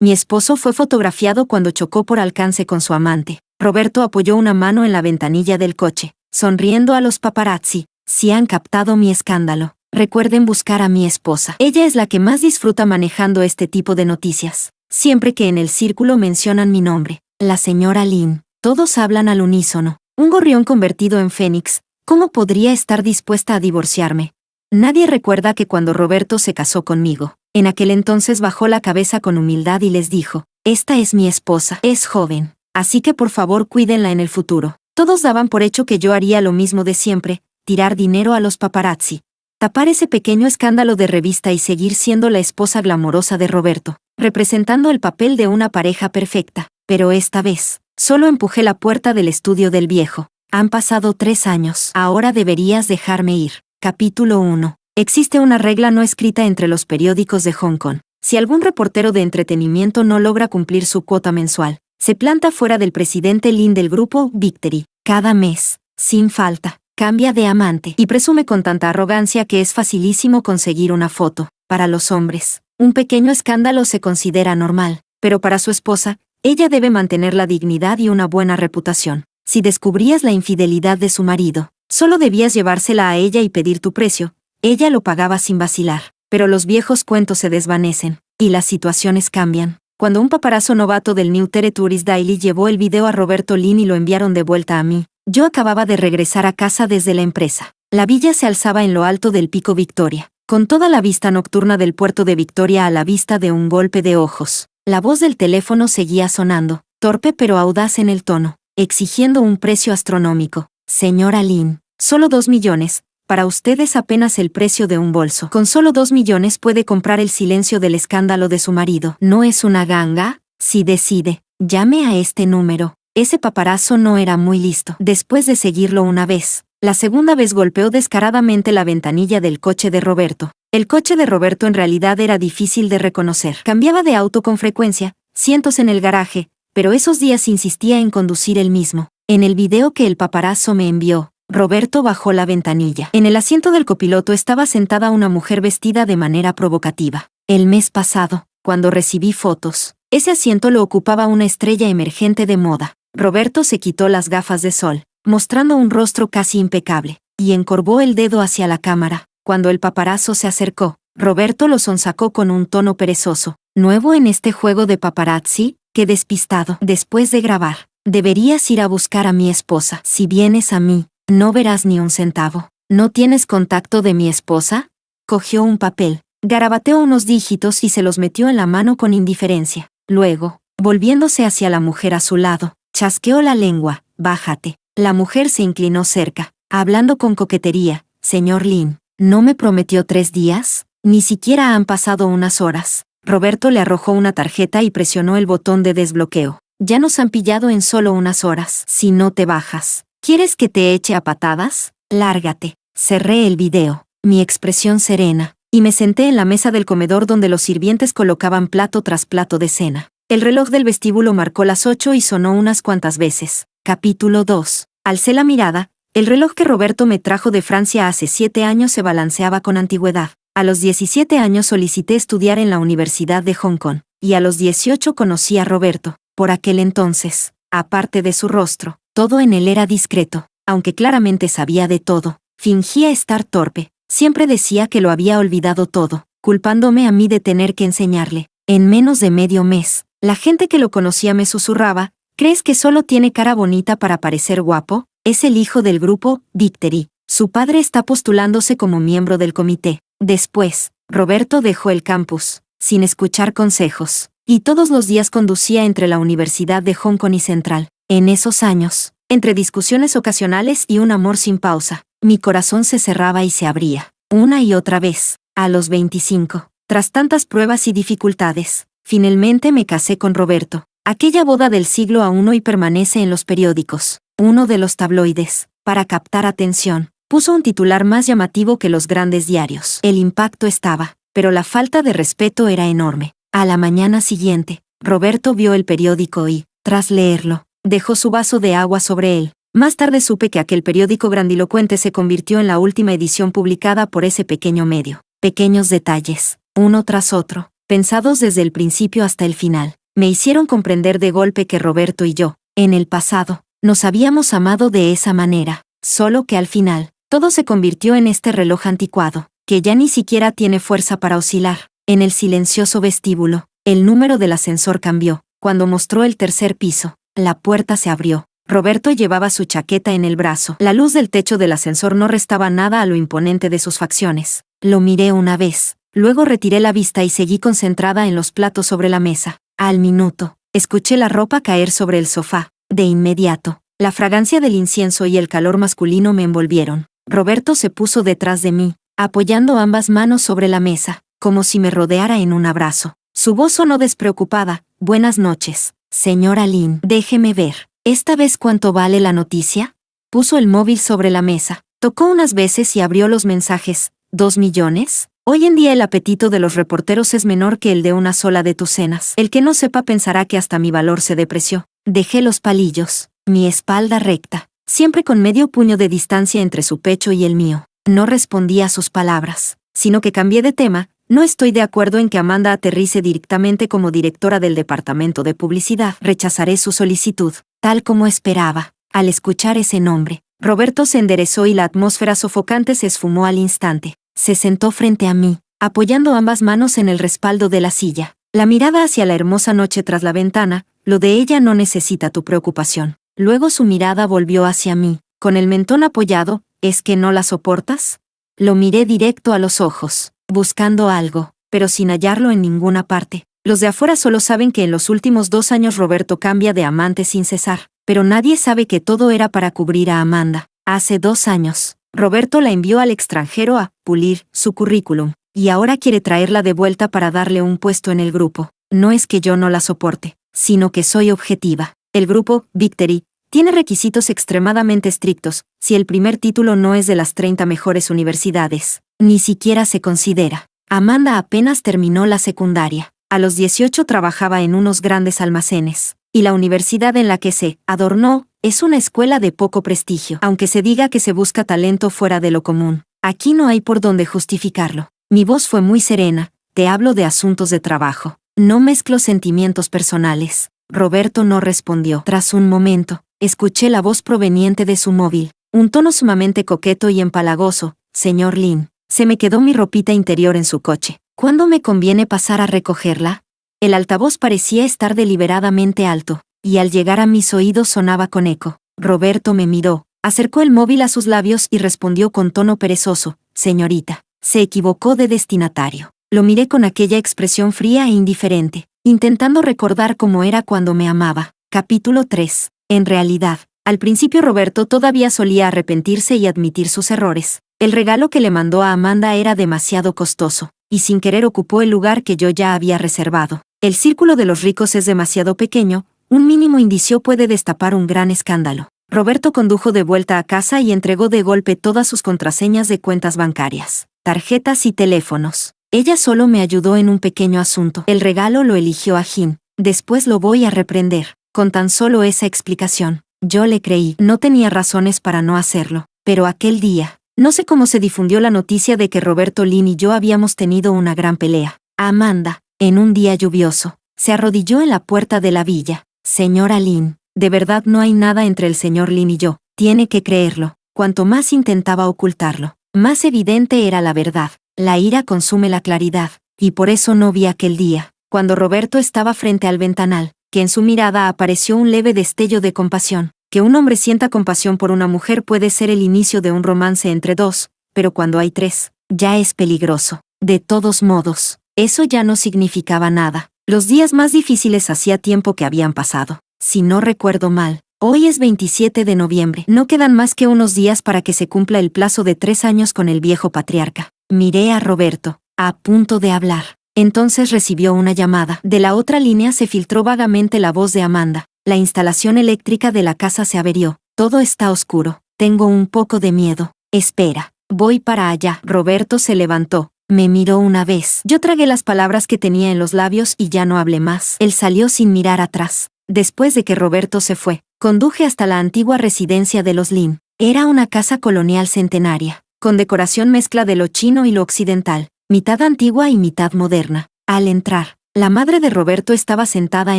Mi esposo fue fotografiado cuando chocó por alcance con su amante. Roberto apoyó una mano en la ventanilla del coche, sonriendo a los paparazzi. Si han captado mi escándalo, recuerden buscar a mi esposa. Ella es la que más disfruta manejando este tipo de noticias. Siempre que en el círculo mencionan mi nombre, la señora Lynn, todos hablan al unísono. Un gorrión convertido en fénix, ¿cómo podría estar dispuesta a divorciarme? Nadie recuerda que cuando Roberto se casó conmigo, en aquel entonces bajó la cabeza con humildad y les dijo, esta es mi esposa, es joven, así que por favor cuídenla en el futuro. Todos daban por hecho que yo haría lo mismo de siempre, tirar dinero a los paparazzi, tapar ese pequeño escándalo de revista y seguir siendo la esposa glamorosa de Roberto, representando el papel de una pareja perfecta. Pero esta vez, solo empujé la puerta del estudio del viejo. Han pasado 3 años. Ahora deberías dejarme ir. Capítulo 1. Existe una regla no escrita entre los periódicos de Hong Kong. Si algún reportero de entretenimiento no logra cumplir su cuota mensual, se planta fuera del presidente Lin del grupo Victory. Cada mes, sin falta, cambia de amante y presume con tanta arrogancia que es facilísimo conseguir una foto. Para los hombres, un pequeño escándalo se considera normal, pero para su esposa, ella debe mantener la dignidad y una buena reputación. Si descubrías la infidelidad de su marido, solo debías llevársela a ella y pedir tu precio. Ella lo pagaba sin vacilar. Pero los viejos cuentos se desvanecen, y las situaciones cambian. Cuando un paparazzo novato del New Tourist Daily llevó el video a Roberto Lin y lo enviaron de vuelta a mí, yo acababa de regresar a casa desde la empresa. La villa se alzaba en lo alto del Pico Victoria, con toda la vista nocturna del puerto de Victoria a la vista de un golpe de ojos. La voz del teléfono seguía sonando, torpe pero audaz en el tono, exigiendo un precio astronómico. Señora Lin, solo 2 millones. Para usted es apenas el precio de un bolso. Con solo 2 millones puede comprar el silencio del escándalo de su marido. ¿No es una ganga? Si decide, llame a este número. Ese paparazzo no era muy listo. Después de seguirlo una vez, la segunda vez golpeó descaradamente la ventanilla del coche de Roberto. El coche de Roberto en realidad era difícil de reconocer. Cambiaba de auto con frecuencia, cientos en el garaje, pero esos días insistía en conducir él mismo. En el video que el paparazzo me envió, Roberto bajó la ventanilla. En el asiento del copiloto estaba sentada una mujer vestida de manera provocativa. El mes pasado, cuando recibí fotos, ese asiento lo ocupaba una estrella emergente de moda. Roberto se quitó las gafas de sol, mostrando un rostro casi impecable, y encorvó el dedo hacia la cámara. Cuando el paparazzo se acercó, Roberto lo sonsacó con un tono perezoso. ¿Nuevo en este juego de paparazzi? ¡Qué despistado! Después de grabar, deberías ir a buscar a mi esposa. Si vienes a mí, no verás ni un centavo. ¿No tienes contacto de mi esposa? Cogió un papel, garabateó unos dígitos y se los metió en la mano con indiferencia. Luego, volviéndose hacia la mujer a su lado, chasqueó la lengua. Bájate. La mujer se inclinó cerca, hablando con coquetería. Señor Lin, ¿no me prometió 3 días? Ni siquiera han pasado unas horas. Roberto le arrojó una tarjeta y presionó el botón de desbloqueo. Ya nos han pillado en solo unas horas. Si no te bajas, ¿quieres que te eche a patadas? Lárgate. Cerré el video, mi expresión serena, y me senté en la mesa del comedor donde los sirvientes colocaban plato tras plato de cena. El reloj del vestíbulo marcó las 8 y sonó unas cuantas veces. Capítulo 2. Alcé la mirada. El reloj que Roberto me trajo de Francia hace 7 años se balanceaba con antigüedad. A los 17 años solicité estudiar en la Universidad de Hong Kong, y a los 18 conocí a Roberto. Por aquel entonces, aparte de su rostro, todo en él era discreto, aunque claramente sabía de todo. Fingía estar torpe, siempre decía que lo había olvidado todo, culpándome a mí de tener que enseñarle. En menos de medio mes, la gente que lo conocía me susurraba, ¿crees que solo tiene cara bonita para parecer guapo? Es el hijo del grupo Victory. Su padre está postulándose como miembro del comité. Después, Roberto dejó el campus, sin escuchar consejos, y todos los días conducía entre la Universidad de Hong Kong y Central. En esos años, entre discusiones ocasionales y un amor sin pausa, mi corazón se cerraba y se abría, una y otra vez. A los 25, tras tantas pruebas y dificultades, finalmente me casé con Roberto. Aquella boda del siglo aún hoy permanece en los periódicos. Uno de los tabloides, para captar atención, puso un titular más llamativo que los grandes diarios. El impacto estaba, pero la falta de respeto era enorme. A la mañana siguiente, Roberto vio el periódico y, tras leerlo, dejó su vaso de agua sobre él. Más tarde supe que aquel periódico grandilocuente se convirtió en la última edición publicada por ese pequeño medio. Pequeños detalles, uno tras otro, pensados desde el principio hasta el final, me hicieron comprender de golpe que Roberto y yo, en el pasado, nos habíamos amado de esa manera, solo que al final, todo se convirtió en este reloj anticuado, que ya ni siquiera tiene fuerza para oscilar. En el silencioso vestíbulo, el número del ascensor cambió. Cuando mostró el tercer piso, la puerta se abrió. Roberto llevaba su chaqueta en el brazo. La luz del techo del ascensor no restaba nada a lo imponente de sus facciones. Lo miré una vez, luego retiré la vista y seguí concentrada en los platos sobre la mesa. Al minuto, escuché la ropa caer sobre el sofá. De inmediato, la fragancia del incienso y el calor masculino me envolvieron. Roberto se puso detrás de mí, apoyando ambas manos sobre la mesa, como si me rodeara en un abrazo. Su voz sonó despreocupada. Buenas noches, señora Lynn. Déjeme ver, ¿esta vez cuánto vale la noticia? Puso el móvil sobre la mesa, tocó unas veces y abrió los mensajes. ¿2 millones? Hoy en día el apetito de los reporteros es menor que el de una sola de tus cenas. El que no sepa pensará que hasta mi valor se depreció. Dejé los palillos, mi espalda recta, siempre con medio puño de distancia entre su pecho y el mío. No respondí a sus palabras, sino que cambié de tema. No estoy de acuerdo en que Amanda aterrice directamente como directora del departamento de publicidad. Rechazaré su solicitud, tal como esperaba. Al escuchar ese nombre, Roberto se enderezó y la atmósfera sofocante se esfumó al instante. Se sentó frente a mí, apoyando ambas manos en el respaldo de la silla. La mirada hacia la hermosa noche tras la ventana. Lo de ella no necesita tu preocupación. Luego su mirada volvió hacia mí, con el mentón apoyado. ¿Es que no la soportas? Lo miré directo a los ojos, buscando algo, pero sin hallarlo en ninguna parte. Los de afuera solo saben que en los últimos 2 años Roberto cambia de amante sin cesar, pero nadie sabe que todo era para cubrir a Amanda. Hace 2 años, Roberto la envió al extranjero a pulir su currículum, y ahora quiere traerla de vuelta para darle un puesto en el grupo. No es que yo no la soporte, sino que soy objetiva. El grupo, Victory, tiene requisitos extremadamente estrictos. Si el primer título no es de las 30 mejores universidades, ni siquiera se considera. Amanda apenas terminó la secundaria. A los 18 trabajaba en unos grandes almacenes. Y la universidad en la que se adornó es una escuela de poco prestigio. Aunque se diga que se busca talento fuera de lo común, aquí no hay por dónde justificarlo. Mi voz fue muy serena. Te hablo de asuntos de trabajo. No mezclo sentimientos personales. Roberto no respondió. Tras un momento, escuché la voz proveniente de su móvil, un tono sumamente coqueto y empalagoso. Señor Lynn, se me quedó mi ropita interior en su coche. ¿Cuándo me conviene pasar a recogerla? El altavoz parecía estar deliberadamente alto, y al llegar a mis oídos sonaba con eco. Roberto me miró, acercó el móvil a sus labios y respondió con tono perezoso. Señorita, se equivocó de destinatario. Lo miré con aquella expresión fría e indiferente, intentando recordar cómo era cuando me amaba. Capítulo 3. En realidad, al principio Roberto todavía solía arrepentirse y admitir sus errores. El regalo que le mandó a Amanda era demasiado costoso, y sin querer ocupó el lugar que yo ya había reservado. El círculo de los ricos es demasiado pequeño, un mínimo indicio puede destapar un gran escándalo. Roberto condujo de vuelta a casa y entregó de golpe todas sus contraseñas de cuentas bancarias, tarjetas y teléfonos. Ella solo me ayudó en un pequeño asunto. El regalo lo eligió a Jim. Después lo voy a reprender. Con tan solo esa explicación, yo le creí. No tenía razones para no hacerlo. Pero aquel día, no sé cómo se difundió la noticia de que Roberto Lynn y yo habíamos tenido una gran pelea. Amanda, en un día lluvioso, se arrodilló en la puerta de la villa. Señora Lynn, de verdad no hay nada entre el señor Lynn y yo. Tiene que creerlo. Cuanto más intentaba ocultarlo, más evidente era la verdad. La ira consume la claridad, y por eso no vi aquel día, cuando Roberto estaba frente al ventanal, que en su mirada apareció un leve destello de compasión. Que un hombre sienta compasión por una mujer puede ser el inicio de un romance entre dos, pero cuando hay 3, ya es peligroso. De todos modos, eso ya no significaba nada. Los días más difíciles hacía tiempo que habían pasado. Si no recuerdo mal, hoy es 27 de noviembre. No quedan más que unos días para que se cumpla el plazo de 3 años con el viejo patriarca. Miré a Roberto, a punto de hablar. Entonces recibió una llamada. De la otra línea se filtró vagamente la voz de Amanda. La instalación eléctrica de la casa se averió. Todo está oscuro. Tengo un poco de miedo. Espera, voy para allá. Roberto se levantó. Me miró una vez. Yo tragué las palabras que tenía en los labios y ya no hablé más. Él salió sin mirar atrás. Después de que Roberto se fue, conduje hasta la antigua residencia de los Lynn. Era una casa colonial centenaria, con decoración mezcla de lo chino y lo occidental, mitad antigua y mitad moderna. Al entrar, la madre de Roberto estaba sentada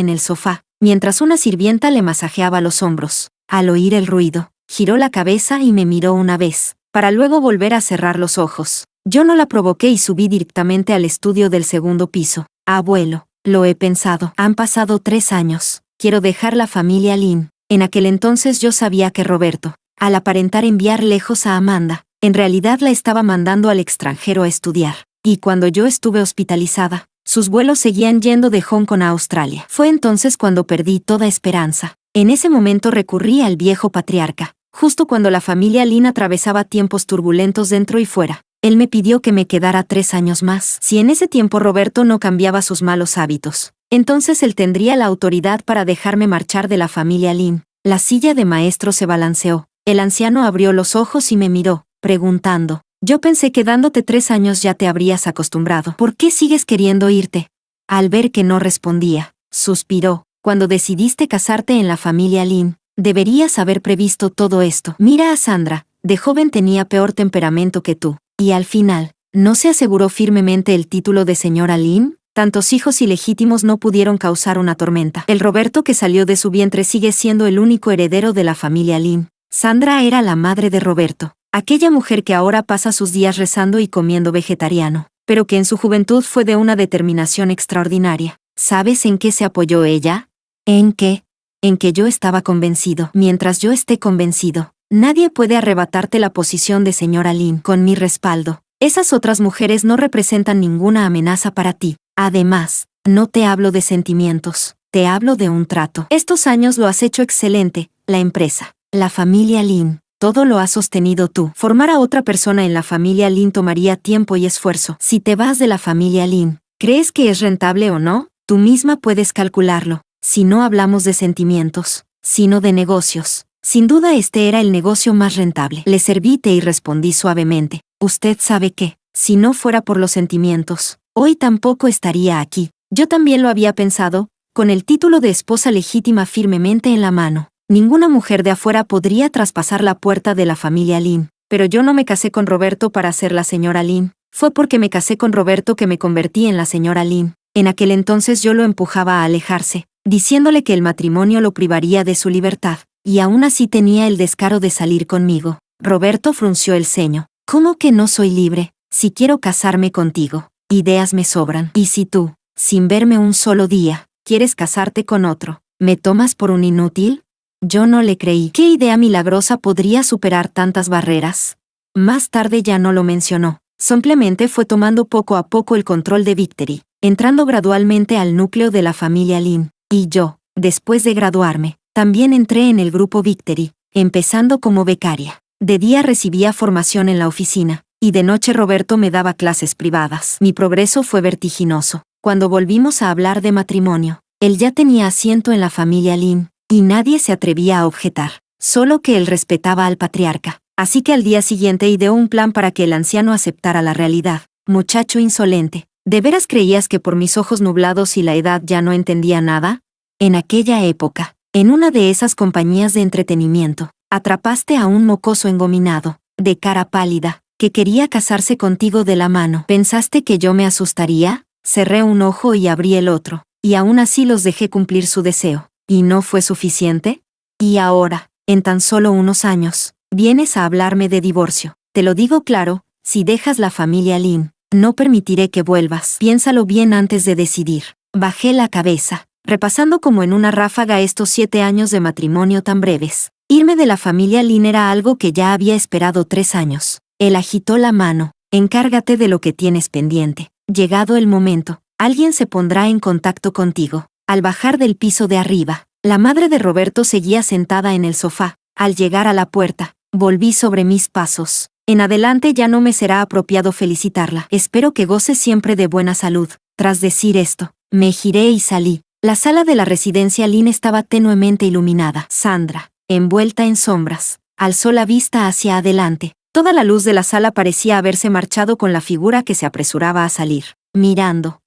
en el sofá, mientras una sirvienta le masajeaba los hombros. Al oír el ruido, giró la cabeza y me miró una vez, para luego volver a cerrar los ojos. Yo no la provoqué y subí directamente al estudio del segundo piso. Abuelo, lo he pensado. Han pasado 3 años. Quiero dejar la familia Lynn. En aquel entonces yo sabía que Roberto, al aparentar enviar lejos a Amanda, en realidad la estaba mandando al extranjero a estudiar. Y cuando yo estuve hospitalizada, sus vuelos seguían yendo de Hong Kong a Australia. Fue entonces cuando perdí toda esperanza. En ese momento recurrí al viejo patriarca, justo cuando la familia Lynn atravesaba tiempos turbulentos dentro y fuera. Él me pidió que me quedara 3 años más. Si en ese tiempo Roberto no cambiaba sus malos hábitos, entonces él tendría la autoridad para dejarme marchar de la familia Lynn. La silla de maestro se balanceó. El anciano abrió los ojos y me miró, preguntando: yo pensé que dándote 3 años ya te habrías acostumbrado. ¿Por qué sigues queriendo irte? Al ver que no respondía, suspiró. Cuando decidiste casarte en la familia Lynn, deberías haber previsto todo esto. Mira a Sandra, de joven tenía peor temperamento que tú. Y al final, ¿no se aseguró firmemente el título de señora Lynn? Tantos hijos ilegítimos no pudieron causar una tormenta. El Roberto que salió de su vientre sigue siendo el único heredero de la familia Lynn. Sandra era la madre de Roberto, aquella mujer que ahora pasa sus días rezando y comiendo vegetariano, pero que en su juventud fue de una determinación extraordinaria. ¿Sabes en qué se apoyó ella? ¿En qué? En que yo estaba convencido. Mientras yo esté convencido, nadie puede arrebatarte la posición de señora Lynn. Con mi respaldo, esas otras mujeres no representan ninguna amenaza para ti. Además, no te hablo de sentimientos, te hablo de un trato. Estos años lo has hecho excelente, la empresa, la familia Lynn, todo lo has sostenido tú. Formar a otra persona en la familia Lynn tomaría tiempo y esfuerzo. Si te vas de la familia Lynn, ¿crees que es rentable o no? Tú misma puedes calcularlo. Si no hablamos de sentimientos, sino de negocios, sin duda este era el negocio más rentable. Le serví té y respondí suavemente: usted sabe que, si no fuera por los sentimientos, hoy tampoco estaría aquí. Yo también lo había pensado, con el título de esposa legítima firmemente en la mano. Ninguna mujer de afuera podría traspasar la puerta de la familia Lynn. Pero yo no me casé con Roberto para ser la señora Lynn. Fue porque me casé con Roberto que me convertí en la señora Lynn. En aquel entonces yo lo empujaba a alejarse, diciéndole que el matrimonio lo privaría de su libertad, y aún así tenía el descaro de salir conmigo. Roberto frunció el ceño. ¿Cómo que no soy libre? Si quiero casarme contigo, ideas me sobran. Y si tú, sin verme un solo día, quieres casarte con otro, ¿me tomas por un inútil? Yo no le creí. ¿Qué idea milagrosa podría superar tantas barreras? Más tarde ya no lo mencionó. Simplemente fue tomando poco a poco el control de Victory, entrando gradualmente al núcleo de la familia Lynn. Y yo, después de graduarme, también entré en el grupo Victory, empezando como becaria. De día recibía formación en la oficina, y de noche Roberto me daba clases privadas. Mi progreso fue vertiginoso. Cuando volvimos a hablar de matrimonio, él ya tenía asiento en la familia Lynn, y nadie se atrevía a objetar, solo que él respetaba al patriarca. Así que al día siguiente ideó un plan para que el anciano aceptara la realidad. Muchacho insolente, ¿de veras creías que por mis ojos nublados y la edad ya no entendía nada? En aquella época, en una de esas compañías de entretenimiento, atrapaste a un mocoso engominado, de cara pálida, que quería casarse contigo de la mano. ¿Pensaste que yo me asustaría? Cerré un ojo y abrí el otro, y aún así los dejé cumplir su deseo. ¿Y no fue suficiente? Y ahora, en tan solo unos años, vienes a hablarme de divorcio. Te lo digo claro, si dejas la familia Lynn, no permitiré que vuelvas. Piénsalo bien antes de decidir. Bajé la cabeza, repasando como en una ráfaga estos 7 años de matrimonio tan breves. Irme de la familia Lynn era algo que ya había esperado 3 años. Él agitó la mano. Encárgate de lo que tienes pendiente. Llegado el momento, alguien se pondrá en contacto contigo. Al bajar del piso de arriba, la madre de Roberto seguía sentada en el sofá. Al llegar a la puerta, volví sobre mis pasos. En adelante ya no me será apropiado felicitarla. Espero que goce siempre de buena salud. Tras decir esto, me giré y salí. La sala de la residencia Lynn estaba tenuemente iluminada. Sandra, envuelta en sombras, alzó la vista hacia adelante. Toda la luz de la sala parecía haberse marchado con la figura que se apresuraba a salir. Mirando,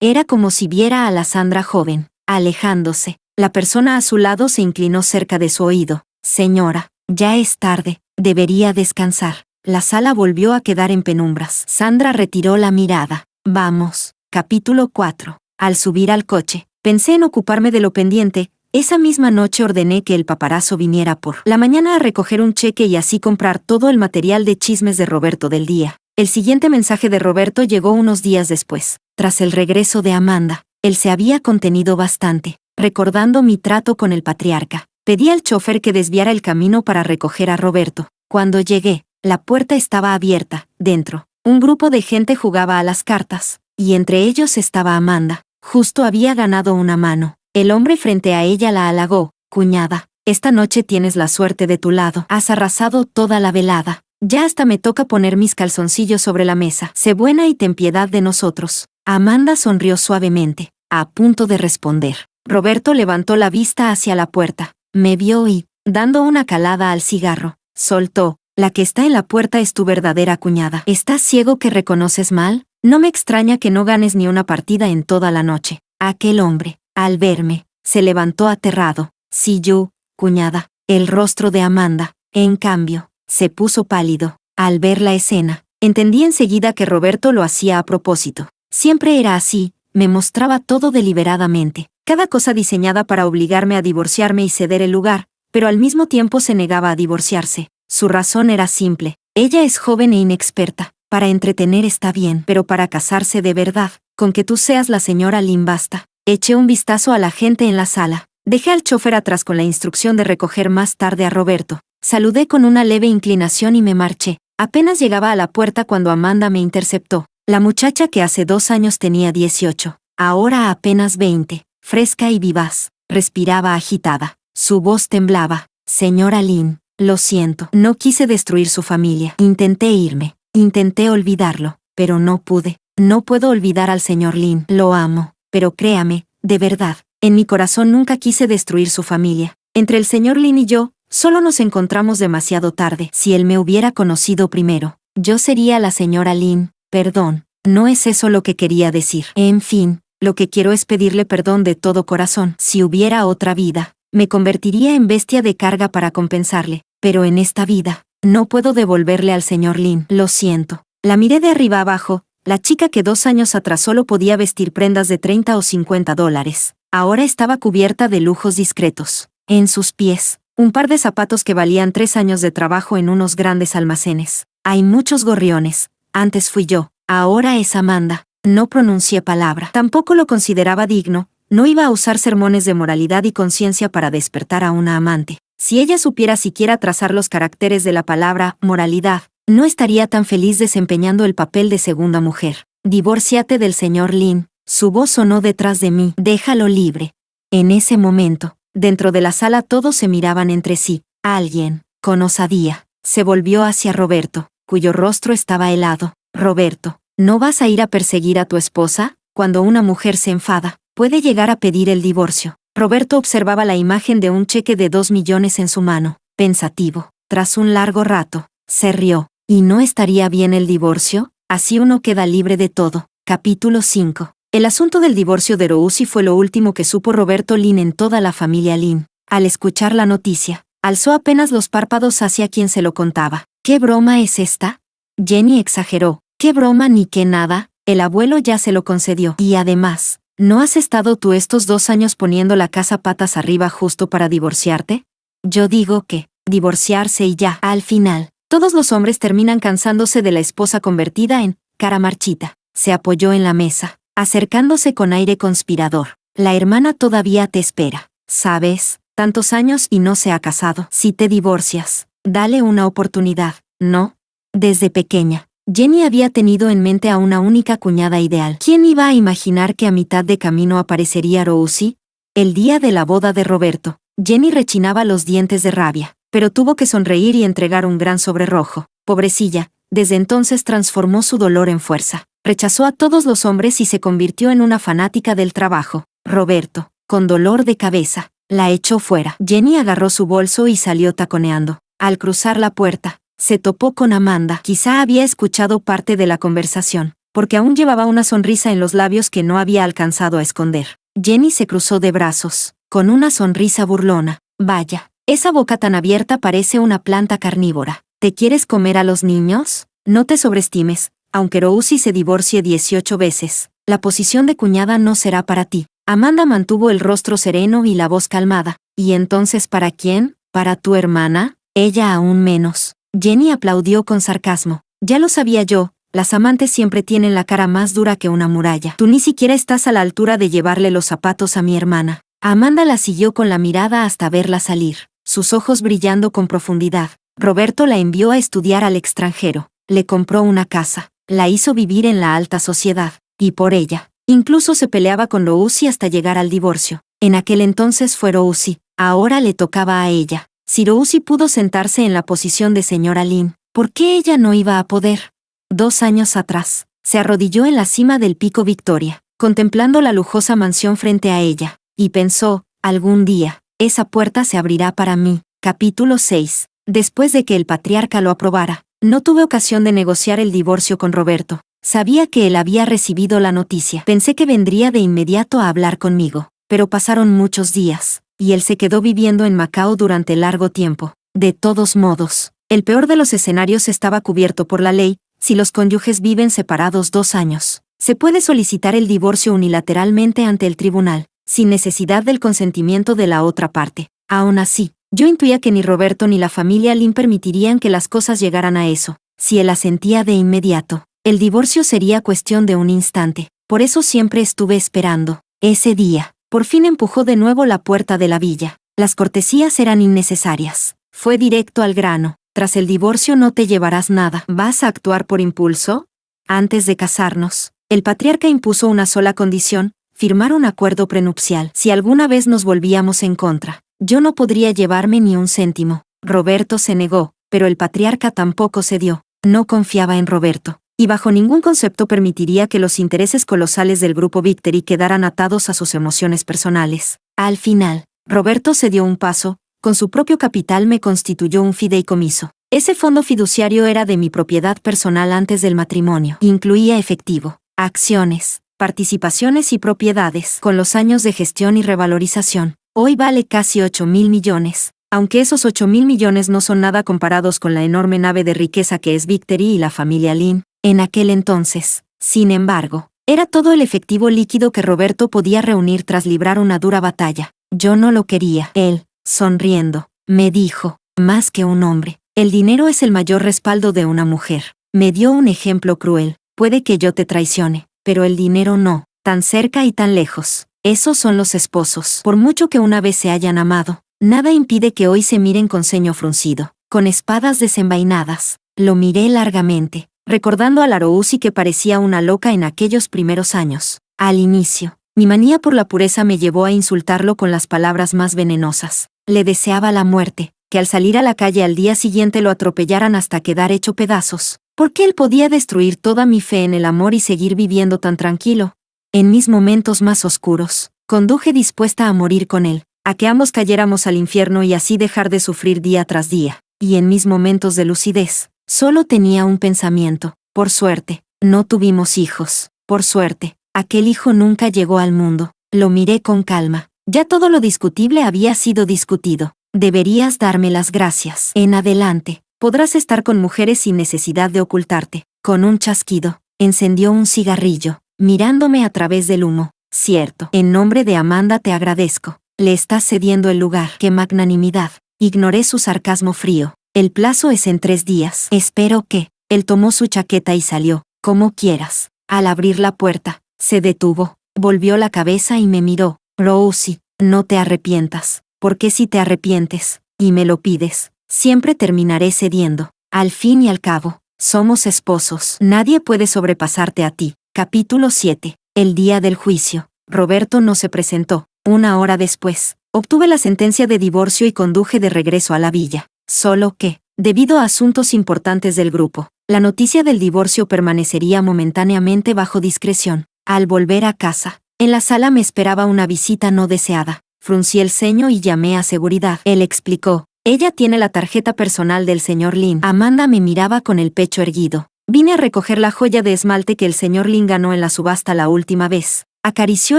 era como si viera a la Sandra joven, alejándose. La persona a su lado se inclinó cerca de su oído. Señora, ya es tarde, debería descansar. La sala volvió a quedar en penumbras. Sandra retiró la mirada. Vamos, Capítulo 4. Al subir al coche, pensé en ocuparme de lo pendiente. Esa misma noche ordené que el paparazzo viniera por la mañana a recoger un cheque y así comprar todo el material de chismes de Roberto del día. El siguiente mensaje de Roberto llegó unos días después. Tras el regreso de Amanda, él se había contenido bastante, recordando mi trato con el patriarca. Pedí al chofer que desviara el camino para recoger a Roberto. Cuando llegué, la puerta estaba abierta. Dentro, un grupo de gente jugaba a las cartas, y entre ellos estaba Amanda. Justo había ganado una mano. El hombre frente a ella la halagó. Cuñada, esta noche tienes la suerte de tu lado. Has arrasado toda la velada. Ya hasta me toca poner mis calzoncillos sobre la mesa. Sé buena y ten piedad de nosotros. Amanda sonrió suavemente, a punto de responder. Roberto levantó la vista hacia la puerta. Me vio y, dando una calada al cigarro, soltó. La que está en la puerta es tu verdadera cuñada. ¿Estás ciego que reconoces mal? No me extraña que no ganes ni una partida en toda la noche. Aquel hombre, al verme, se levantó aterrado. Sí, yo, cuñada. El rostro de Amanda, en cambio, se puso pálido. Al ver la escena, entendí enseguida que Roberto lo hacía a propósito. Siempre era así, me mostraba todo deliberadamente. Cada cosa diseñada para obligarme a divorciarme y ceder el lugar, pero al mismo tiempo se negaba a divorciarse. Su razón era simple. Ella es joven e inexperta. Para entretener está bien, pero para casarse de verdad, con que tú seas la señora Lynn basta. Eché un vistazo a la gente en la sala. Dejé al chofer atrás con la instrucción de recoger más tarde a Roberto. Saludé con una leve inclinación y me marché. Apenas llegaba a la puerta cuando Amanda me interceptó. La muchacha que hace 2 años tenía 18, ahora apenas 20, fresca y vivaz, respiraba agitada. Su voz temblaba. Señora Lynn, lo siento. No quise destruir su familia. Intenté irme. Intenté olvidarlo, pero no pude. No puedo olvidar al señor Lynn. Lo amo, pero créame, de verdad, en mi corazón nunca quise destruir su familia. Entre el señor Lynn y yo, solo nos encontramos demasiado tarde. Si él me hubiera conocido primero, yo sería la señora Lynn. Perdón, no es eso lo que quería decir. En fin, lo que quiero es pedirle perdón de todo corazón. Si hubiera otra vida, me convertiría en bestia de carga para compensarle. Pero en esta vida, no puedo devolverle al señor Lynn. Lo siento. La miré de arriba abajo. La chica que 2 años atrás solo podía vestir prendas de $30 o $50, ahora estaba cubierta de lujos discretos. En sus pies, un par de zapatos que valían 3 años de trabajo en unos grandes almacenes. Hay muchos gorriones. Antes fui yo, ahora es Amanda. No pronuncié palabra. Tampoco lo consideraba digno. No iba a usar sermones de moralidad y conciencia para despertar a una amante. Si ella supiera siquiera trazar los caracteres de la palabra moralidad, no estaría tan feliz desempeñando el papel de segunda mujer. Divórciate del señor Lynn. Su voz sonó detrás de mí. Déjalo libre. En ese momento, dentro de la sala todos se miraban entre sí. Alguien, con osadía, se volvió hacia Roberto, cuyo rostro estaba helado. Roberto, ¿no vas a ir a perseguir a tu esposa? Cuando una mujer se enfada, puede llegar a pedir el divorcio. Roberto observaba la imagen de un cheque de 2 millones en su mano, pensativo. Tras un largo rato, se rió. ¿Y no estaría bien el divorcio? Así uno queda libre de todo. Capítulo 5. El asunto del divorcio de Rousi fue lo último que supo Roberto Lynn en toda la familia Lynn. Al escuchar la noticia, alzó apenas los párpados hacia quien se lo contaba. ¿Qué broma es esta? Jenny exageró. ¿Qué broma ni qué nada? El abuelo ya se lo concedió. Y además, ¿no has estado tú estos 2 años poniendo la casa patas arriba justo para divorciarte? Yo digo que, divorciarse y ya. Al final, todos los hombres terminan cansándose de la esposa convertida en cara marchita. Se apoyó en la mesa, acercándose con aire conspirador. La hermana todavía te espera. ¿Sabes? Tantos años y no se ha casado. Si te divorcias, dale una oportunidad, ¿no? Desde pequeña, Jenny había tenido en mente a una única cuñada ideal. ¿Quién iba a imaginar que a mitad de camino aparecería Rousi? El día de la boda de Roberto, Jenny rechinaba los dientes de rabia, pero tuvo que sonreír y entregar un gran sobre rojo. Pobrecilla, desde entonces transformó su dolor en fuerza. Rechazó a todos los hombres y se convirtió en una fanática del trabajo. Roberto, con dolor de cabeza, la echó fuera. Jenny agarró su bolso y salió taconeando. Al cruzar la puerta, se topó con Amanda. Quizá había escuchado parte de la conversación, porque aún llevaba una sonrisa en los labios que no había alcanzado a esconder. Jenny se cruzó de brazos, con una sonrisa burlona. Vaya, esa boca tan abierta parece una planta carnívora. ¿Te quieres comer a los niños? No te sobreestimes. Aunque Rousi se divorcie 18 veces, La posición de cuñada no será para ti. Amanda mantuvo el rostro sereno y la voz calmada. ¿Y entonces para quién? ¿Para tu hermana? Ella aún menos. Jenny aplaudió con sarcasmo. Ya lo sabía yo, las amantes siempre tienen la cara más dura que una muralla. Tú ni siquiera estás a la altura de llevarle los zapatos a mi hermana. Amanda la siguió con la mirada hasta verla salir, sus ojos brillando con profundidad. Roberto la envió a estudiar al extranjero, le compró una casa, la hizo vivir en la alta sociedad, y por ella, incluso se peleaba con Rousi hasta llegar al divorcio. En aquel entonces fue Rousi, ahora le tocaba a ella. Si Rousi pudo sentarse en la posición de señora Lin, ¿por qué ella no iba a poder? 2 años atrás, se arrodilló en la cima del Pico Victoria, contemplando la lujosa mansión frente a ella, y pensó, algún día, esa puerta se abrirá para mí. Capítulo 6. Después de que el patriarca lo aprobara, no tuve ocasión de negociar el divorcio con Roberto. Sabía que él había recibido la noticia. Pensé que vendría de inmediato a hablar conmigo, pero pasaron muchos días, y él se quedó viviendo en Macao durante largo tiempo. De todos modos, el peor de los escenarios estaba cubierto por la ley. Si los cónyuges viven separados 2 años, se puede solicitar el divorcio unilateralmente ante el tribunal, sin necesidad del consentimiento de la otra parte. Aún así, yo intuía que ni Roberto ni la familia Lin permitirían que las cosas llegaran a eso. Si él asentía de inmediato, el divorcio sería cuestión de un instante. Por eso siempre estuve esperando. Ese día, por fin empujó de nuevo la puerta de la villa. Las cortesías eran innecesarias. Fue directo al grano. Tras el divorcio no te llevarás nada. ¿Vas a actuar por impulso? Antes de casarnos, el patriarca impuso una sola condición: firmar un acuerdo prenupcial. Si alguna vez nos volvíamos en contra, yo no podría llevarme ni un céntimo. Roberto se negó, pero el patriarca tampoco cedió. No confiaba en Roberto, y bajo ningún concepto permitiría que los intereses colosales del grupo Victory quedaran atados a sus emociones personales. Al final, Roberto cedió un paso. Con su propio capital me constituyó un fideicomiso. Ese fondo fiduciario era de mi propiedad personal antes del matrimonio. Incluía efectivo, acciones, participaciones y propiedades. Con los años de gestión y revalorización, hoy vale casi 8.000 millones. Aunque esos 8.000 millones no son nada comparados con la enorme nave de riqueza que es Victory y la familia Lin, en aquel entonces, sin embargo, era todo el efectivo líquido que Roberto podía reunir tras librar una dura batalla. Yo no lo quería. Él, sonriendo, me dijo, más que un hombre, el dinero es el mayor respaldo de una mujer. Me dio un ejemplo cruel. Puede que yo te traicione, pero el dinero no. Tan cerca y tan lejos. Esos son los esposos. Por mucho que una vez se hayan amado, nada impide que hoy se miren con ceño fruncido, con espadas desenvainadas. Lo miré largamente, recordando a la Rousi que parecía una loca en aquellos primeros años. Al inicio, mi manía por la pureza me llevó a insultarlo con las palabras más venenosas. Le deseaba la muerte, que al salir a la calle al día siguiente lo atropellaran hasta quedar hecho pedazos, porque él podía destruir toda mi fe en el amor y seguir viviendo tan tranquilo. En mis momentos más oscuros, conduje dispuesta a morir con él, a que ambos cayéramos al infierno y así dejar de sufrir día tras día. Y en mis momentos de lucidez, solo tenía un pensamiento: por suerte, no tuvimos hijos. Por suerte, aquel hijo nunca llegó al mundo. Lo miré con calma. Ya todo lo discutible había sido discutido. Deberías darme las gracias. En adelante, podrás estar con mujeres sin necesidad de ocultarte. Con un chasquido, encendió un cigarrillo, mirándome a través del humo. Cierto. En nombre de Amanda te agradezco. Le estás cediendo el lugar. ¡Qué magnanimidad! Ignoré su sarcasmo frío. El plazo es en 3 días. Espero que... Él tomó su chaqueta y salió. Como quieras. Al abrir la puerta, se detuvo, volvió la cabeza y me miró. Rousi, no te arrepientas, porque si te arrepientes, y me lo pides, siempre terminaré cediendo. Al fin y al cabo, somos esposos. Nadie puede sobrepasarte a ti. Capítulo 7. El día del juicio. Roberto no se presentó. 1 hora después, obtuve la sentencia de divorcio y conduje de regreso a la villa. Solo que, debido a asuntos importantes del grupo, la noticia del divorcio permanecería momentáneamente bajo discreción. Al volver a casa, en la sala me esperaba una visita no deseada. Fruncí el ceño y llamé a seguridad. Él explicó: ella tiene la tarjeta personal del señor Lin. Amanda me miraba con el pecho erguido. Vine a recoger la joya de esmalte que el señor Lin ganó en la subasta la última vez. Acarició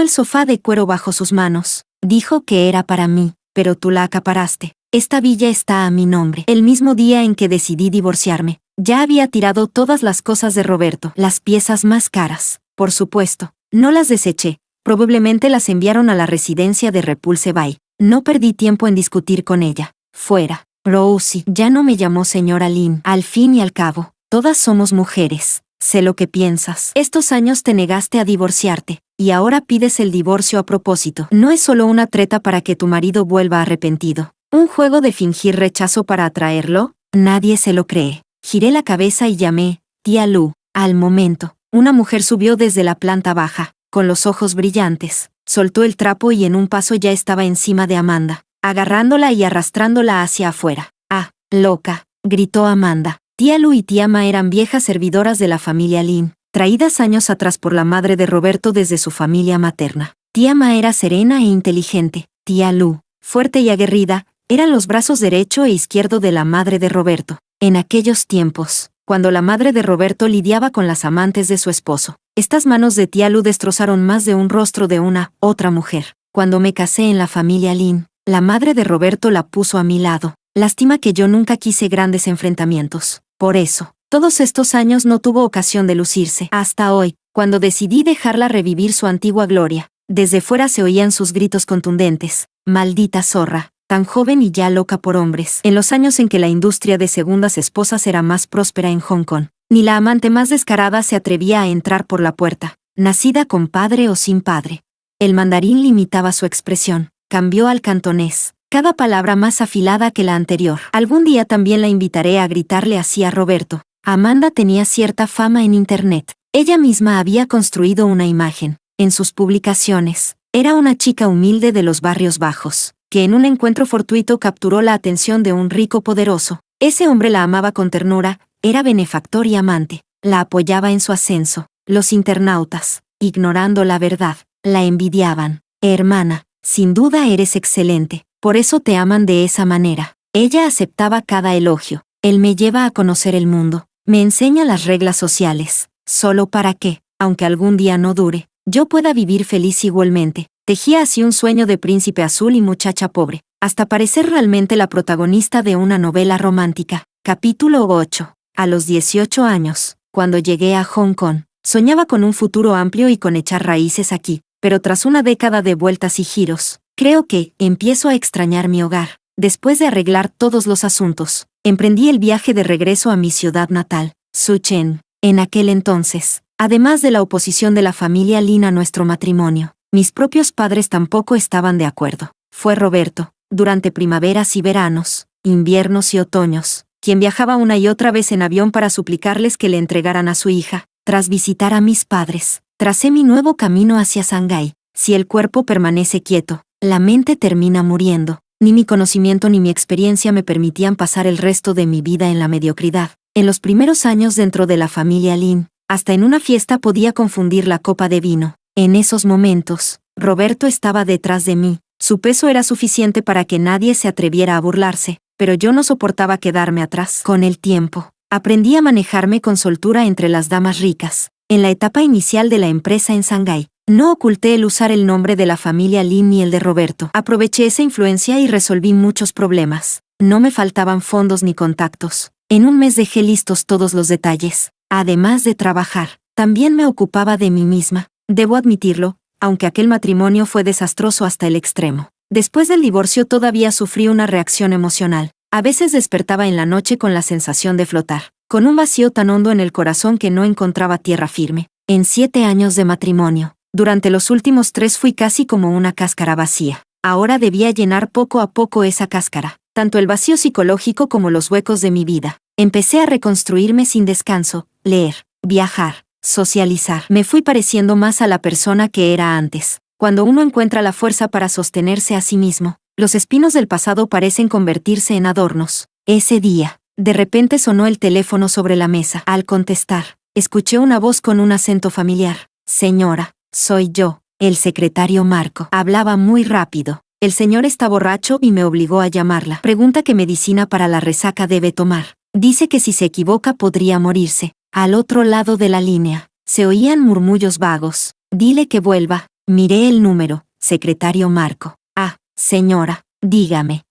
el sofá de cuero bajo sus manos. Dijo que era para mí, pero tú la acaparaste. Esta villa está a mi nombre. El mismo día en que decidí divorciarme, ya había tirado todas las cosas de Roberto, las piezas más caras, por supuesto, No las deseché. Probablemente las enviaron a la residencia de Repulse Bay. No perdí tiempo en discutir con ella. Fuera. Rosie ya no me llamó señora Lynn. Al fin y al cabo, todas somos mujeres. Sé lo que piensas. Estos años te negaste a divorciarte, y ahora pides el divorcio a propósito. No es solo una treta para que tu marido vuelva arrepentido. ¿Un juego de fingir rechazo para atraerlo? Nadie se lo cree. Giré la cabeza y llamé, tía Lou. Al momento, una mujer subió desde la planta baja, con los ojos brillantes, soltó el trapo y en un paso ya estaba encima de Amanda, agarrándola y arrastrándola hacia afuera. ¡Ah, loca!, gritó Amanda. Tía Lou y tía Ma eran viejas servidoras de la familia Lynn, traídas años atrás por la madre de Roberto desde su familia materna. Tía Ma era serena e inteligente. Tía Lou, fuerte y aguerrida, eran los brazos derecho e izquierdo de la madre de Roberto. En aquellos tiempos, cuando la madre de Roberto lidiaba con las amantes de su esposo, estas manos de tía Lou destrozaron más de un rostro de una otra mujer. Cuando me casé en la familia Lynn, la madre de Roberto la puso a mi lado. Lástima que yo nunca quise grandes enfrentamientos. Por eso, todos estos años no tuvo ocasión de lucirse. Hasta hoy, cuando decidí dejarla revivir su antigua gloria, desde fuera se oían sus gritos contundentes. Maldita zorra, tan joven y ya loca por hombres. En los años en que la industria de segundas esposas era más próspera en Hong Kong, ni la amante más descarada se atrevía a entrar por la puerta, nacida con padre o sin padre. El mandarín limitaba su expresión, cambió al cantonés, cada palabra más afilada que la anterior. Algún día también la invitaré a gritarle así a Roberto. Amanda tenía cierta fama en Internet. Ella misma había construido una imagen. En sus publicaciones, era una chica humilde de los barrios bajos, que en un encuentro fortuito capturó la atención de un rico poderoso. Ese hombre la amaba con ternura, era benefactor y amante, la apoyaba en su ascenso. Los internautas, ignorando la verdad, la envidiaban. Hermana, sin duda eres excelente, por eso te aman de esa manera. Ella aceptaba cada elogio. Él me lleva a conocer el mundo, me enseña las reglas sociales, solo para que, aunque algún día no dure, yo pueda vivir feliz igualmente. Tejía así un sueño de príncipe azul y muchacha pobre, hasta parecer realmente la protagonista de una novela romántica. Capítulo 8. A los 18 años, cuando llegué a Hong Kong, soñaba con un futuro amplio y con echar raíces aquí, pero tras una década de vueltas y giros, creo que empiezo a extrañar mi hogar. Después de arreglar todos los asuntos, emprendí el viaje de regreso a mi ciudad natal, Shenzhen. En aquel entonces, además de la oposición de la familia Lin a nuestro matrimonio, mis propios padres tampoco estaban de acuerdo. Fue Roberto, durante primaveras y veranos, inviernos y otoños, quien viajaba una y otra vez en avión para suplicarles que le entregaran a su hija. Tras visitar a mis padres, tracé mi nuevo camino hacia Shanghái. Si el cuerpo permanece quieto, la mente termina muriendo. Ni mi conocimiento ni mi experiencia me permitían pasar el resto de mi vida en la mediocridad. En los primeros años dentro de la familia Lin, hasta en una fiesta podía confundir la copa de vino. En esos momentos, Roberto estaba detrás de mí. Su peso era suficiente para que nadie se atreviera a burlarse, pero yo no soportaba quedarme atrás. Con el tiempo, aprendí a manejarme con soltura entre las damas ricas. En la etapa inicial de la empresa en Shanghái, no oculté el usar el nombre de la familia Lin ni el de Roberto. Aproveché esa influencia y resolví muchos problemas. No me faltaban fondos ni contactos. En un mes dejé listos todos los detalles. Además de trabajar, también me ocupaba de mí misma. Debo admitirlo, aunque aquel matrimonio fue desastroso hasta el extremo. Después del divorcio todavía sufrí una reacción emocional. A veces despertaba en la noche con la sensación de flotar, con un vacío tan hondo en el corazón que no encontraba tierra firme. En 7 años de matrimonio, durante los últimos 3 fui casi como una cáscara vacía. Ahora debía llenar poco a poco esa cáscara, tanto el vacío psicológico como los huecos de mi vida. Empecé a reconstruirme sin descanso, leer, viajar, socializar. Me fui pareciendo más a la persona que era antes. Cuando uno encuentra la fuerza para sostenerse a sí mismo, los espinos del pasado parecen convertirse en adornos. Ese día, de repente sonó el teléfono sobre la mesa. Al contestar, escuché una voz con un acento familiar. Señora, soy yo, el secretario Marco. Hablaba muy rápido. El señor está borracho y me obligó a llamarla. Pregunta qué medicina para la resaca debe tomar. Dice que si se equivoca podría morirse. Al otro lado de la línea, se oían murmullos vagos. Dile que vuelva. Miré el número, secretario Marco. Ah, señora, dígame.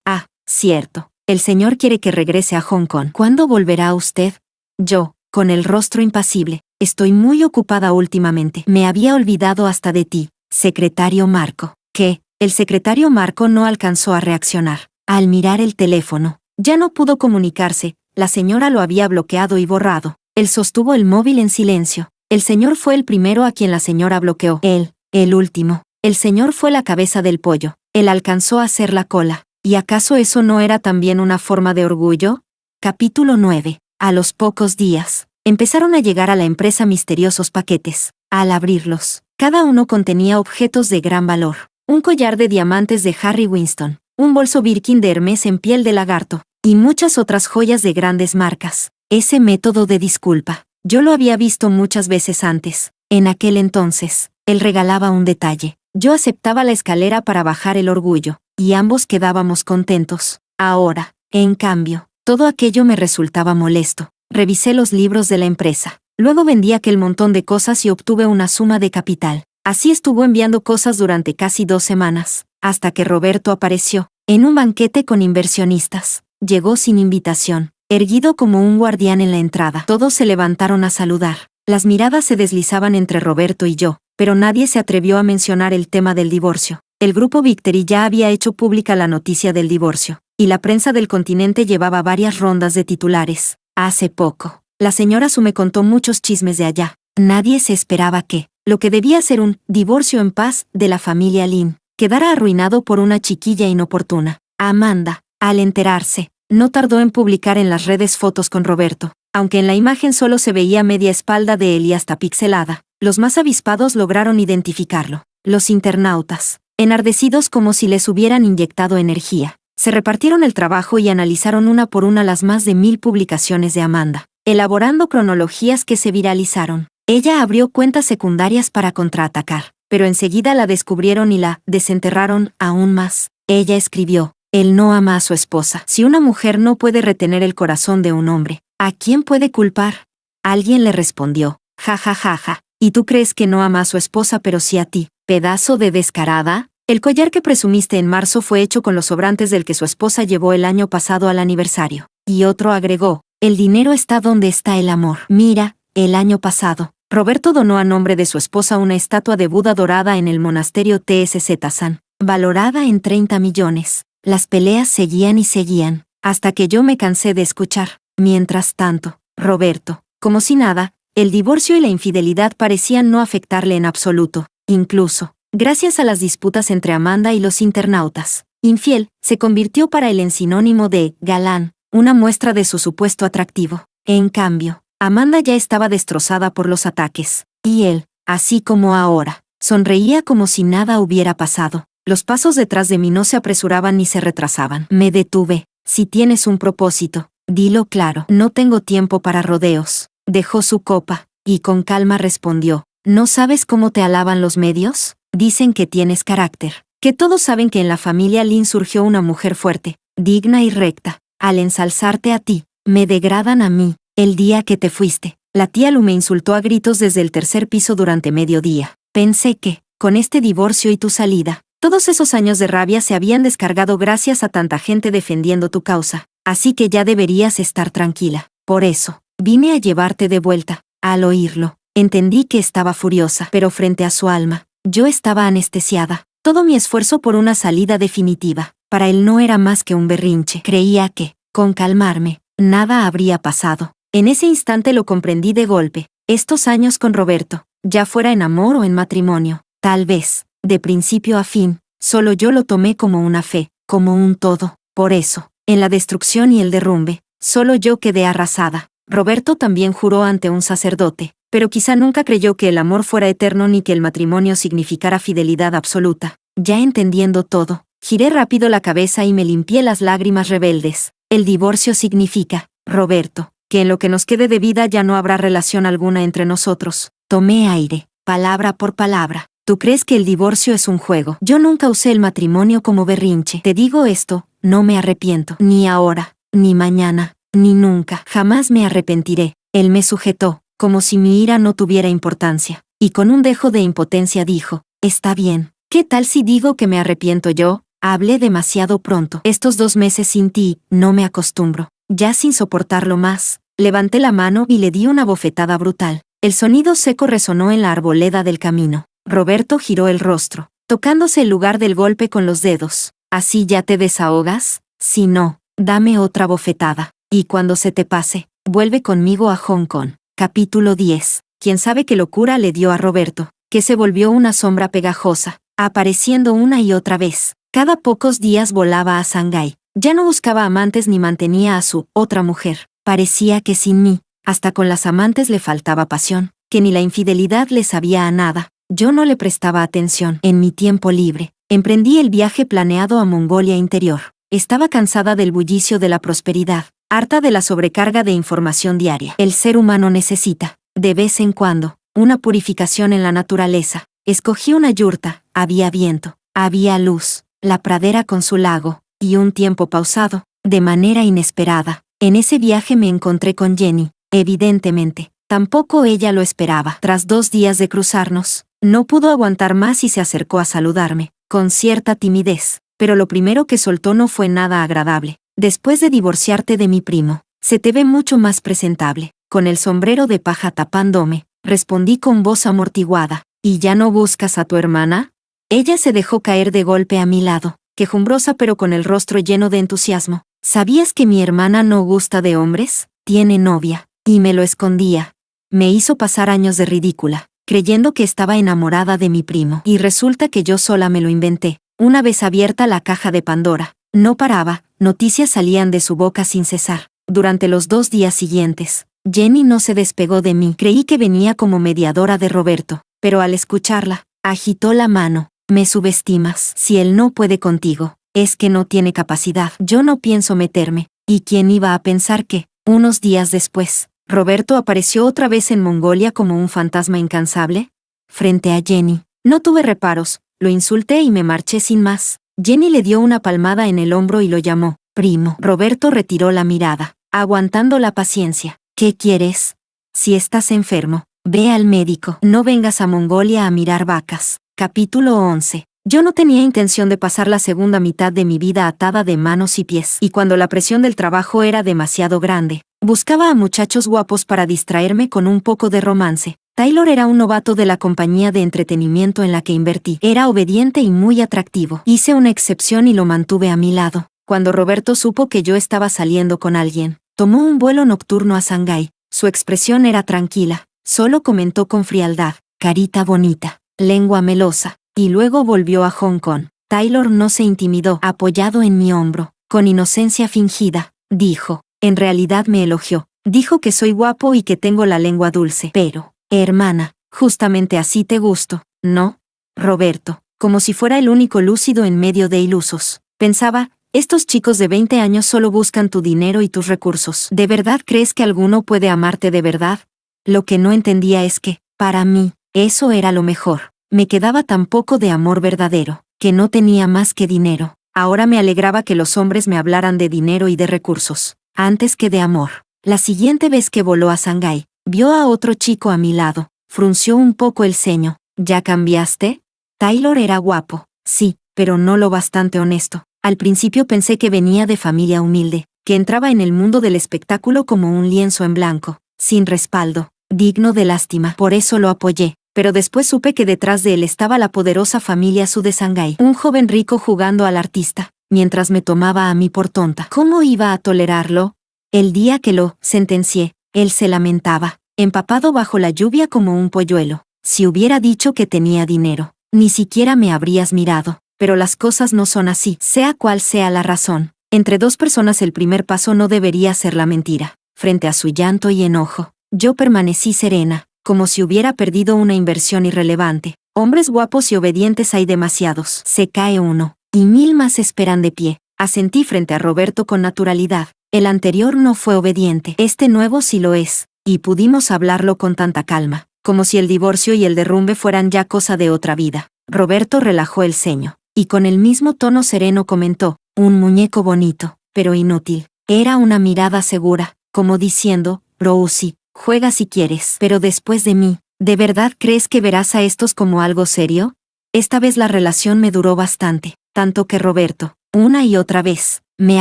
Ah, cierto. El señor quiere que regrese a Hong Kong. ¿Cuándo volverá usted? Yo, con el rostro impasible. estoy muy ocupada últimamente. Me había olvidado hasta de ti, secretario Marco. ¿Qué? El secretario Marco no alcanzó a reaccionar. Al mirar el teléfono, ya no pudo comunicarse, la señora lo había bloqueado y borrado. Él sostuvo el móvil en silencio. El señor fue el primero a quien la señora bloqueó. Él, el último. El señor fue la cabeza del pollo. Él alcanzó a hacer la cola. ¿Y acaso eso no era también una forma de orgullo? Capítulo 9. A los pocos días, empezaron a llegar a la empresa misteriosos paquetes. Al abrirlos, cada uno contenía objetos de gran valor. Un collar de diamantes de Harry Winston, un bolso Birkin de Hermès en piel de lagarto, y muchas otras joyas de grandes marcas. Ese método de disculpa, yo lo había visto muchas veces antes. En aquel entonces, él regalaba un detalle. Yo aceptaba la escalera para bajar el orgullo, y ambos quedábamos contentos. Ahora, en cambio, todo aquello me resultaba molesto. Revisé los libros de la empresa. Luego vendí aquel montón de cosas y obtuve una suma de capital. Así estuvo enviando cosas durante casi 2 semanas, hasta que Roberto apareció, en un banquete con inversionistas. Llegó sin invitación, erguido como un guardián en la entrada. Todos se levantaron a saludar. Las miradas se deslizaban entre Roberto y yo, pero nadie se atrevió a mencionar el tema del divorcio. El grupo Victory ya había hecho pública la noticia del divorcio, y la prensa del continente llevaba varias rondas de titulares. Hace poco, la señora Su me contó muchos chismes de allá. Nadie se esperaba que lo que debía ser un divorcio en paz de la familia Lin quedara arruinado por una chiquilla inoportuna. Amanda, al enterarse, no tardó en publicar en las redes fotos con Roberto. Aunque en la imagen solo se veía media espalda de él y hasta pixelada, los más avispados lograron identificarlo. Los internautas, enardecidos como si les hubieran inyectado energía, se repartieron el trabajo y analizaron una por una las más de 1000 publicaciones de Amanda, elaborando cronologías que se viralizaron. Ella abrió cuentas secundarias para contraatacar, pero enseguida la descubrieron y la desenterraron aún más. Ella escribió: él no ama a su esposa. Si una mujer no puede retener el corazón de un hombre, ¿a quién puede culpar? Alguien le respondió: ja ja ja ja, ¿y tú crees que no ama a su esposa pero sí a ti, pedazo de descarada? El collar que presumiste en marzo fue hecho con los sobrantes del que su esposa llevó el año pasado al aniversario. Y otro agregó: el dinero está donde está el amor. Mira, el año pasado, Roberto donó a nombre de su esposa una estatua de Buda dorada en el monasterio TSZ-san, valorada en 30 millones. Las peleas seguían y seguían, hasta que yo me cansé de escuchar. Mientras tanto, Roberto, como si nada, el divorcio y la infidelidad parecían no afectarle en absoluto. Incluso, gracias a las disputas entre Amanda y los internautas, infiel se convirtió para él en sinónimo de galán, una muestra de su supuesto atractivo. En cambio, Amanda ya estaba destrozada por los ataques, y él, así como ahora, sonreía como si nada hubiera pasado. Los pasos detrás de mí no se apresuraban ni se retrasaban. Me detuve. Si tienes un propósito, dilo claro. No tengo tiempo para rodeos. Dejó su copa, y con calma respondió: ¿no sabes cómo te alaban los medios? Dicen que tienes carácter, que todos saben que en la familia Lin surgió una mujer fuerte, digna y recta. Al ensalzarte a ti, me degradan a mí. El día que te fuiste, la tía Lu me insultó a gritos desde el 3er piso durante mediodía. Pensé que, con este divorcio y tu salida, todos esos años de rabia se habían descargado gracias a tanta gente defendiendo tu causa, así que ya deberías estar tranquila. Por eso, vine a llevarte de vuelta. Al oírlo, entendí que estaba furiosa, pero frente a su alma, yo estaba anestesiada. Todo mi esfuerzo por una salida definitiva, para él no era más que un berrinche. Creía que, con calmarme, nada habría pasado. En ese instante lo comprendí de golpe. Estos años con Roberto, ya fuera en amor o en matrimonio, tal vez, de principio a fin, solo yo lo tomé como una fe, como un todo. Por eso, en la destrucción y el derrumbe, solo yo quedé arrasada. Roberto también juró ante un sacerdote, pero quizá nunca creyó que el amor fuera eterno ni que el matrimonio significara fidelidad absoluta. Ya entendiendo todo, giré rápido la cabeza y me limpié las lágrimas rebeldes. El divorcio significa, Roberto, que en lo que nos quede de vida ya no habrá relación alguna entre nosotros. Tomé aire, palabra por palabra. ¿Tú crees que el divorcio es un juego? Yo nunca usé el matrimonio como berrinche. Te digo esto, no me arrepiento. Ni ahora, ni mañana, ni nunca. Jamás me arrepentiré. Él me sujetó, como si mi ira no tuviera importancia, y con un dejo de impotencia dijo: está bien. ¿Qué tal si digo que me arrepiento yo? Hablé demasiado pronto. Estos 2 meses sin ti, no me acostumbro. Ya sin soportarlo más, levanté la mano y le di una bofetada brutal. El sonido seco resonó en la arboleda del camino. Roberto giró el rostro, tocándose el lugar del golpe con los dedos. ¿Así ya te desahogas? Si no, dame otra bofetada. Y cuando se te pase, vuelve conmigo a Hong Kong. Capítulo 10. Quién sabe qué locura le dio a Roberto, que se volvió una sombra pegajosa, apareciendo una y otra vez. Cada pocos días volaba a Shanghái. Ya no buscaba amantes ni mantenía a su otra mujer. Parecía que sin mí, hasta con las amantes le faltaba pasión, que ni la infidelidad le sabía a nada. Yo no le prestaba atención. En mi tiempo libre, emprendí el viaje planeado a Mongolia Interior. Estaba cansada del bullicio de la prosperidad, harta de la sobrecarga de información diaria. El ser humano necesita, de vez en cuando, una purificación en la naturaleza. Escogí una yurta, había viento, había luz, la pradera con su lago, y un tiempo pausado, de manera inesperada. En ese viaje me encontré con Jenny, evidentemente. Tampoco ella lo esperaba. Tras 2 días de cruzarnos, no pudo aguantar más y se acercó a saludarme, con cierta timidez, pero lo primero que soltó no fue nada agradable. Después de divorciarte de mi primo, se te ve mucho más presentable. Con el sombrero de paja tapándome, respondí con voz amortiguada. ¿Y ya no buscas a tu hermana? Ella se dejó caer de golpe a mi lado, quejumbrosa pero con el rostro lleno de entusiasmo. ¿Sabías que mi hermana no gusta de hombres? Tiene novia, y me lo escondía. Me hizo pasar años de ridícula, creyendo que estaba enamorada de mi primo. Y resulta que yo sola me lo inventé. Una vez abierta la caja de Pandora, no paraba, noticias salían de su boca sin cesar. Durante los 2 días siguientes, Jenny no se despegó de mí. Creí que venía como mediadora de Roberto, pero al escucharla, agitó la mano. Me subestimas. Si él no puede contigo, es que no tiene capacidad. Yo no pienso meterme. ¿Y quién iba a pensar que, unos días después, Roberto apareció otra vez en Mongolia como un fantasma incansable? Frente a Jenny, no tuve reparos, lo insulté y me marché sin más. Jenny le dio una palmada en el hombro y lo llamó primo. Roberto retiró la mirada, aguantando la paciencia. ¿Qué quieres? Si estás enfermo, ve al médico. No vengas a Mongolia a mirar vacas. Capítulo 11. Yo no tenía intención de pasar la segunda mitad de mi vida atada de manos y pies, y cuando la presión del trabajo era demasiado grande, buscaba a muchachos guapos para distraerme con un poco de romance. Taylor era un novato de la compañía de entretenimiento en la que invertí. Era obediente y muy atractivo. Hice una excepción y lo mantuve a mi lado. Cuando Roberto supo que yo estaba saliendo con alguien, tomó un vuelo nocturno a Shanghái. Su expresión era tranquila. Solo comentó con frialdad, carita bonita, lengua melosa, y luego volvió a Hong Kong. Taylor no se intimidó, apoyado en mi hombro, con inocencia fingida, dijo. En realidad me elogió. Dijo que soy guapo y que tengo la lengua dulce. Pero, hermana, justamente así te gusto, ¿no? Roberto, como si fuera el único lúcido en medio de ilusos. Pensaba, estos chicos de 20 años solo buscan tu dinero y tus recursos. ¿De verdad crees que alguno puede amarte de verdad? Lo que no entendía es que, para mí, eso era lo mejor. Me quedaba tan poco de amor verdadero, que no tenía más que dinero. Ahora me alegraba que los hombres me hablaran de dinero y de recursos, antes que de amor. La siguiente vez que voló a Shanghái, vio a otro chico a mi lado, frunció un poco el ceño. ¿Ya cambiaste? Taylor era guapo, sí, pero no lo bastante honesto. Al principio pensé que venía de familia humilde, que entraba en el mundo del espectáculo como un lienzo en blanco, sin respaldo, digno de lástima. Por eso lo apoyé. Pero después supe que detrás de él estaba la poderosa familia Su de Shanghái, un joven rico jugando al artista, mientras me tomaba a mí por tonta. ¿Cómo iba a tolerarlo? El día que lo sentencié, él se lamentaba, empapado bajo la lluvia como un polluelo. Si hubiera dicho que tenía dinero, ni siquiera me habrías mirado. Pero las cosas no son así, sea cual sea la razón. Entre 2 personas el primer paso no debería ser la mentira. Frente a su llanto y enojo, yo permanecí serena, como si hubiera perdido una inversión irrelevante. Hombres guapos y obedientes hay demasiados. Se cae uno, y 1000 más esperan de pie. Asentí frente a Roberto con naturalidad. El anterior no fue obediente. Este nuevo sí lo es. Y pudimos hablarlo con tanta calma, como si el divorcio y el derrumbe fueran ya cosa de otra vida. Roberto relajó el ceño, y con el mismo tono sereno comentó, un muñeco bonito, pero inútil. Era una mirada segura, como diciendo, Rosie, juega si quieres, pero después de mí, ¿de verdad crees que verás a estos como algo serio? Esta vez la relación me duró bastante, tanto que Roberto, una y otra vez, me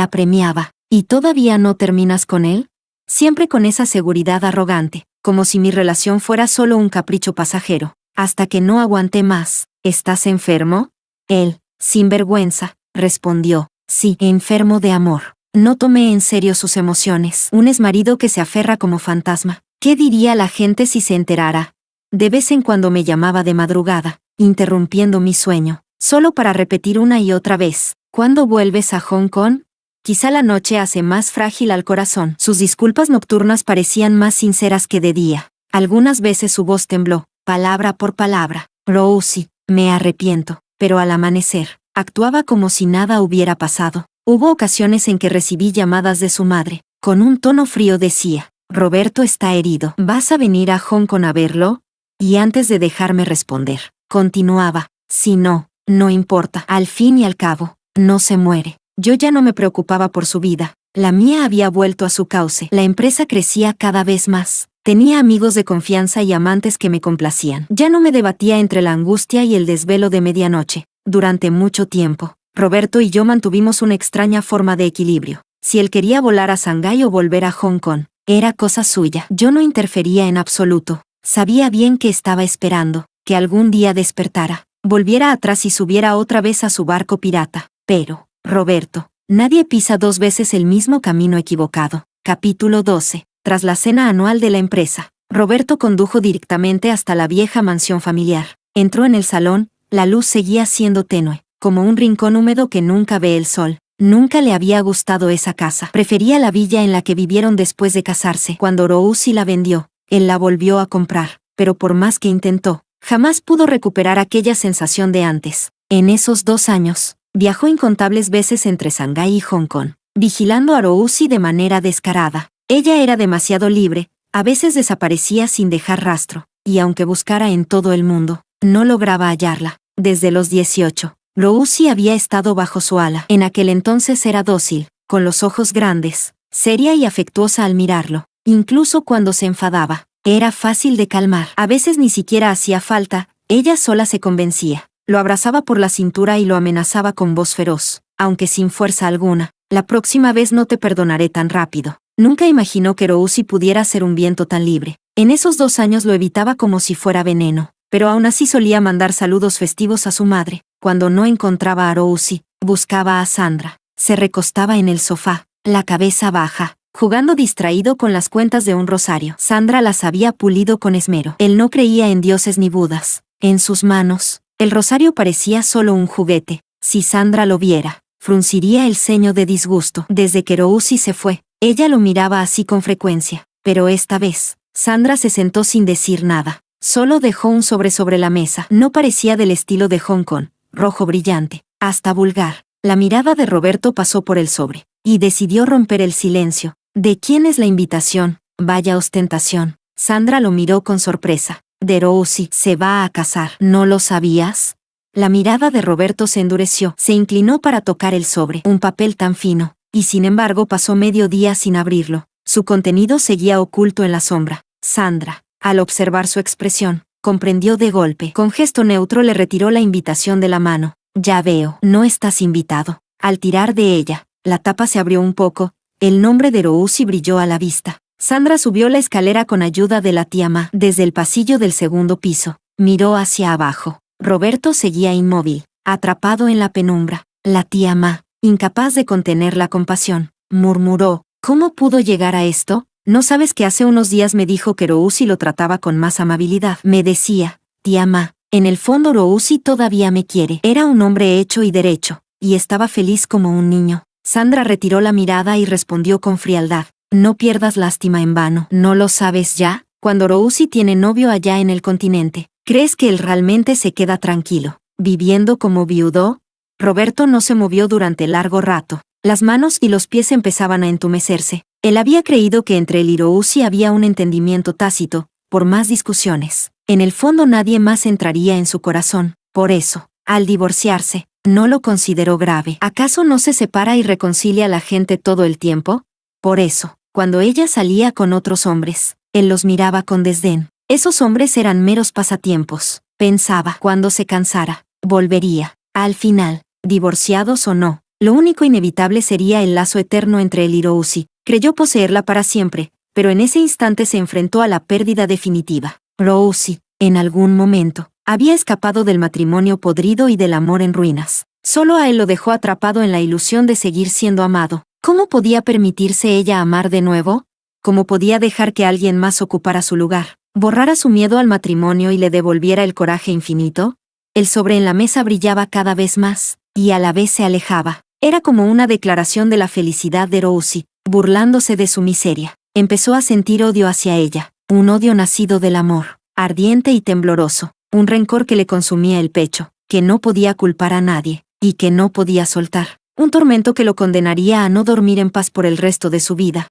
apremiaba. ¿Y todavía no terminas con él? Siempre con esa seguridad arrogante, como si mi relación fuera solo un capricho pasajero, hasta que no aguanté más. ¿Estás enfermo? Él, sin vergüenza, respondió, sí, enfermo de amor. No tomé en serio sus emociones. Un exmarido que se aferra como fantasma. ¿Qué diría la gente si se enterara? De vez en cuando me llamaba de madrugada, interrumpiendo mi sueño, solo para repetir una y otra vez, ¿cuándo vuelves a Hong Kong? Quizá la noche hace más frágil al corazón. Sus disculpas nocturnas parecían más sinceras que de día. Algunas veces su voz tembló, palabra por palabra. Rosie, me arrepiento. Pero al amanecer, actuaba como si nada hubiera pasado. Hubo ocasiones en que recibí llamadas de su madre. Con un tono frío decía, Roberto está herido. ¿Vas a venir a Hong Kong a verlo? Y antes de dejarme responder, continuaba, si no, no importa. Al fin y al cabo, no se muere. Yo ya no me preocupaba por su vida. La mía había vuelto a su cauce. La empresa crecía cada vez más. Tenía amigos de confianza y amantes que me complacían. Ya no me debatía entre la angustia y el desvelo de medianoche. Durante mucho tiempo, Roberto y yo mantuvimos una extraña forma de equilibrio. Si él quería volar a Shanghái o volver a Hong Kong, era cosa suya. Yo no interfería en absoluto. Sabía bien que estaba esperando, que algún día despertara, volviera atrás y subiera otra vez a su barco pirata. Pero, Roberto, nadie pisa dos veces el mismo camino equivocado. Capítulo 12. Tras la cena anual de la empresa, Roberto condujo directamente hasta la vieja mansión familiar. Entró en el salón, la luz seguía siendo tenue, como un rincón húmedo que nunca ve el sol. Nunca le había gustado esa casa. Prefería la villa en la que vivieron después de casarse. Cuando Rosie la vendió, él la volvió a comprar, pero por más que intentó, jamás pudo recuperar aquella sensación de antes. En esos 2 años, viajó incontables veces entre Shanghái y Hong Kong, vigilando a Rosie de manera descarada. Ella era demasiado libre, a veces desaparecía sin dejar rastro, y aunque buscara en todo el mundo, no lograba hallarla. Desde los 18, Rosie había estado bajo su ala. En aquel entonces era dócil, con los ojos grandes, seria y afectuosa al mirarlo. Incluso cuando se enfadaba, era fácil de calmar. A veces ni siquiera hacía falta, ella sola se convencía. Lo abrazaba por la cintura y lo amenazaba con voz feroz, aunque sin fuerza alguna. La próxima vez no te perdonaré tan rápido. Nunca imaginó que Rosie pudiera ser un viento tan libre. En esos 2 años lo evitaba como si fuera veneno, pero aún así solía mandar saludos festivos a su madre. Cuando no encontraba a Rosie, buscaba a Sandra. Se recostaba en el sofá, la cabeza baja, jugando distraído con las cuentas de un rosario. Sandra las había pulido con esmero. Él no creía en dioses ni budas. En sus manos, el rosario parecía solo un juguete. Si Sandra lo viera, frunciría el ceño de disgusto. Desde que Rosie se fue, ella lo miraba así con frecuencia. Pero esta vez, Sandra se sentó sin decir nada. Solo dejó un sobre la mesa. No parecía del estilo de Hong Kong, rojo brillante, hasta vulgar. La mirada de Roberto pasó por el sobre, y decidió romper el silencio. ¿De quién es la invitación? Vaya ostentación. Sandra lo miró con sorpresa. De Rosie. Se va a casar. ¿No lo sabías? La mirada de Roberto se endureció. Se inclinó para tocar el sobre. Un papel tan fino. Y sin embargo pasó medio día sin abrirlo. Su contenido seguía oculto en la sombra. Sandra, al observar su expresión, comprendió de golpe. Con gesto neutro le retiró la invitación de la mano. Ya veo, no estás invitado. Al tirar de ella, la tapa se abrió un poco. El nombre de Rosie brilló a la vista. Sandra subió la escalera con ayuda de la tía Ma. Desde el pasillo del segundo piso, miró hacia abajo. Roberto seguía inmóvil, atrapado en la penumbra. La tía Ma, incapaz de contener la compasión, murmuró, ¿cómo pudo llegar a esto? ¿No sabes que hace unos días me dijo que Rosie lo trataba con más amabilidad? Me decía, tía Ma, en el fondo Rosie todavía me quiere. Era un hombre hecho y derecho, y estaba feliz como un niño. Sandra retiró la mirada y respondió con frialdad. No pierdas lástima en vano. ¿No lo sabes ya? Cuando Rosie tiene novio allá en el continente, ¿crees que él realmente se queda tranquilo, viviendo como viudo? Roberto no se movió durante largo rato. Las manos y los pies empezaban a entumecerse. Él había creído que entre él y Rosie había un entendimiento tácito, por más discusiones. En el fondo nadie más entraría en su corazón. Por eso, al divorciarse, no lo consideró grave. ¿Acaso no se separa y reconcilia a la gente todo el tiempo? Por eso, cuando ella salía con otros hombres, él los miraba con desdén. Esos hombres eran meros pasatiempos. Pensaba, cuando se cansara, volvería. Al final, divorciados o no, lo único inevitable sería el lazo eterno entre él y Rosie. Creyó poseerla para siempre, pero en ese instante se enfrentó a la pérdida definitiva. Rosie, en algún momento, había escapado del matrimonio podrido y del amor en ruinas. Solo a él lo dejó atrapado en la ilusión de seguir siendo amado. ¿Cómo podía permitirse ella amar de nuevo? ¿Cómo podía dejar que alguien más ocupara su lugar, borrara su miedo al matrimonio y le devolviera el coraje infinito? El sobre en la mesa brillaba cada vez más, y a la vez se alejaba. Era como una declaración de la felicidad de Rosie, burlándose de su miseria. Empezó a sentir odio hacia ella, un odio nacido del amor, ardiente y tembloroso, un rencor que le consumía el pecho, que no podía culpar a nadie, y que no podía soltar. Un tormento que lo condenaría a no dormir en paz por el resto de su vida.